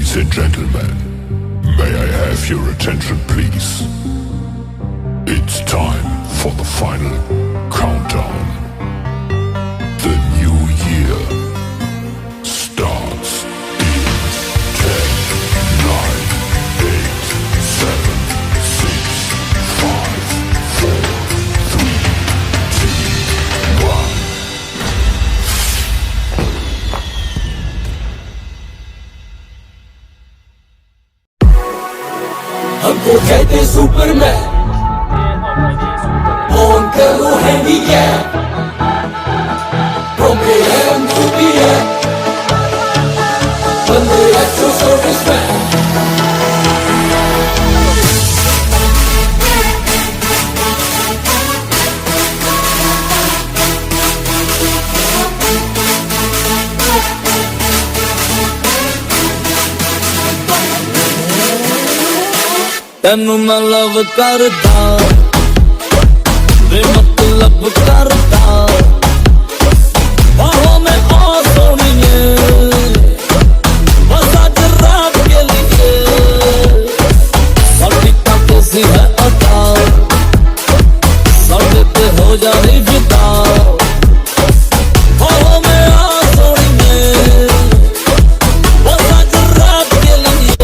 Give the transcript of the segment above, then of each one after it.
Ladies and gentlemen, may I have your attention please? It's time for the final countdown. The new year starts in 10, 9, 8, 7, 6, 5, 4, 3, 2, 1. हमको कहते Superman, on करो handicap, from AM to PM, बंदे extra serviceman. ਤੈਨੂੰ ਮੈਂ ਲਵ ਕਰਦਾ ਵੇ ਮਤਲਬ ਕਰਦਾ ਬਾਹੋਂ ਮੈਂ ਆ ਸੋਣੀਏ ਬਸ ਅੱਜ ਰਾਤ ਕੇ लिए ਸਾਡੀ ਤਾਂ कैसी है अता ਸਾਡੇ ਤੇ ਹੋ ਜਾਣੀ ਫਿਦਾ ਬਾਹੋਂ ਮੈਂ ਆ ਸੋਣੀਏ ਬਸ ਅੱਜ ਰਾਤ ਕੇ लिए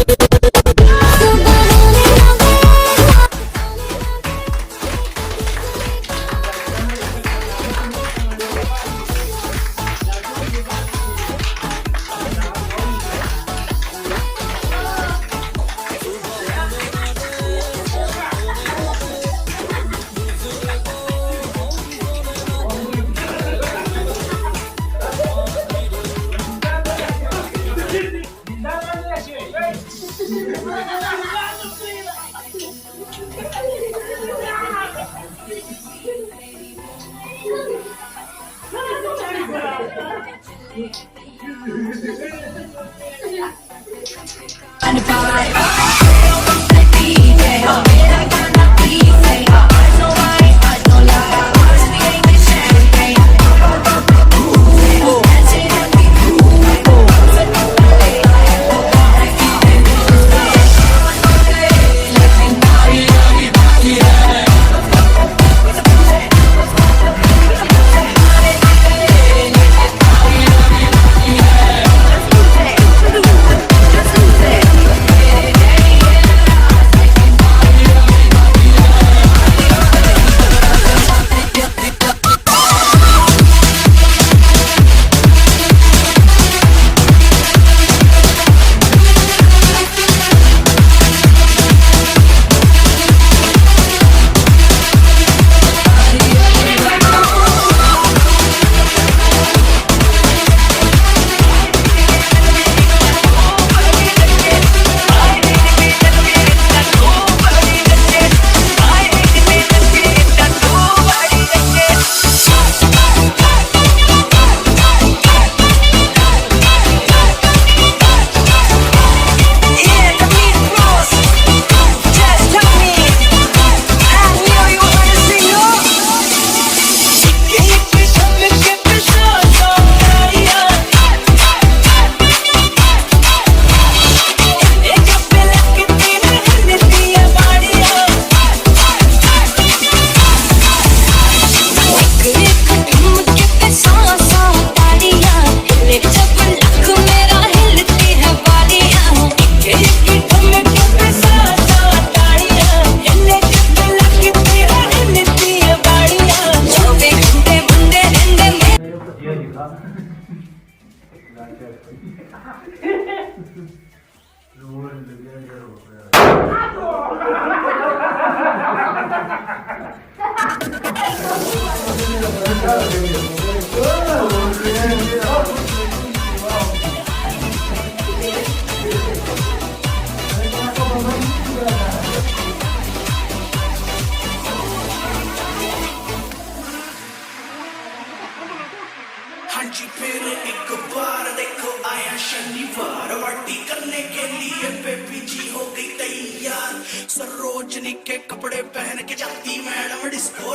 जी फिर एक बार देखो आया शनिवार, पार्टी करने के लिए बेबी जी हो गई तैयार। सरोजनी के कपड़े पहन के जाती मैडम डिस्को,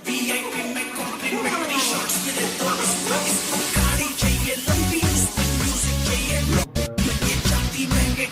वीआईपी में कॉम्प्लीमेंट्री शॉट्स मिले तो इसको गाड़ी चाहिए लंबी, म्यूजिक चाहिए, ये जाती महंगे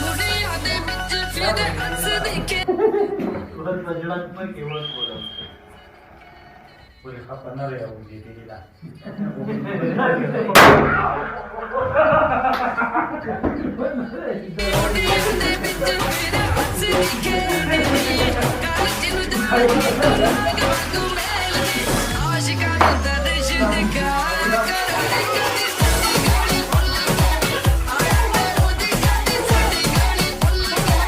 ਦੁਨੀਆ ਦੇ ਵਿੱਚ ਫਿਰ ਹੱਸਦੇ ਕੇ ਦੁਨੀਆ ਦੇ ਵਿੱਚ ਫਿਰ ਹੱਸਦੇ ਕੇ ਕਾਲ ਜਿਹਨੂੰ ਜਾਣ ਤੂੰ ਮੇਲ ਆਸ਼ਿਕਾਂ ਨੂੰ ਤਾਂ ਦਿਸ਼ ਦਿਖਾ ਕਰਾਂਗੇ ਕਦੀ ਸਾਡੀ ਗਾਲੀ ਭੁੱਲ ਗਈ ਆਇਆ ਤੇ ਉਹਦੀ ਸਾਡੀ ਗਾਲੀ ਭੁੱਲ ਗਈ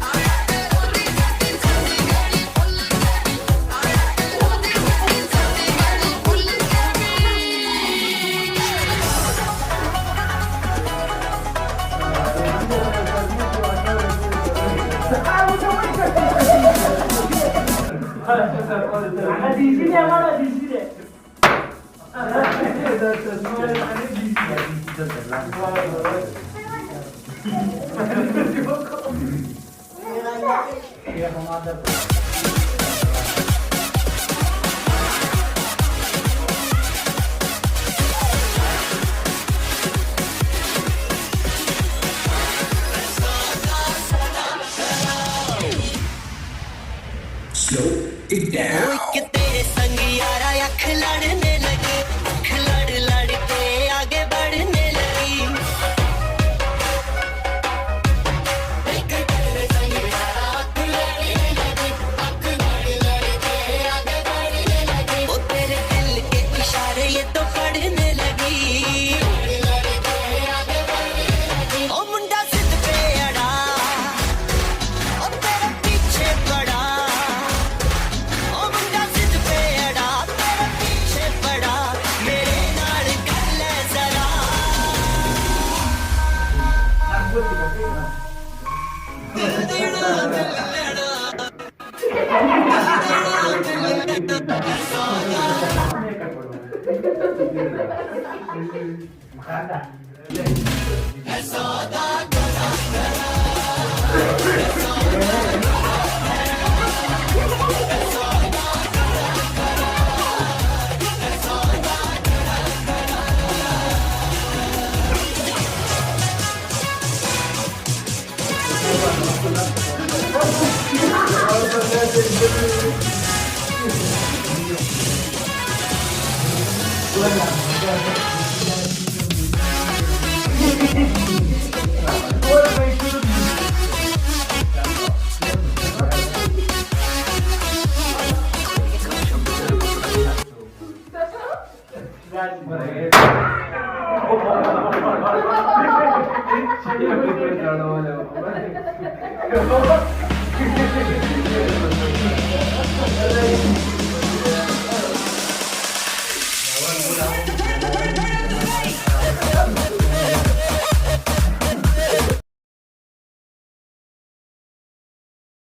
ਆਇਆ ਤੇ ਉਹਦੀ ਸਾਡੀ ਗਾਲੀ ਭੁੱਲ ਗਈ ਆਇਆ ਤੇ ਉਹਦੀ ਸਾਡੀ ਗਾਲੀ ਭੁੱਲ ਗਈ ਇੱਕ ਤੇਰੇ ਸੰਗ ਯਾਰਾ ਅੱਖ ਲੜਨੇ ਲਗੇ ਅੱਖ ਲੜ ਲੜ ਕੇ ਆਗੇ बढ़ने लगी ਇੱਕ ਤੇਰੇ ਸੰਗ ਯਾਰਾ ਅੱਖ ਲੜਨੇ ਲਗੀ ਅੱਖ ਲੜ ਲੜ ਕੇ ਆਗੇ बढ़ने लगी ਉਹ ਤੇਰੇ ਦਿਲ ਕੇ ਇਸ਼ਾਰੇ ਇਹ तो पढ़ने लगी ਉਹ ਮੁੰਡਾ ਸਿੱਧ पे अड़ा ਉਹ तेरे पीछे पड़ा ਉਹ ਮੁੰਡਾ ਸਿੱਧ पे अड़ा तेरे पीछे पड़ा ਮੇਰੇ ਨਾਲ ਕਰ ਲੈ ਜ਼ਰਾ Gracias.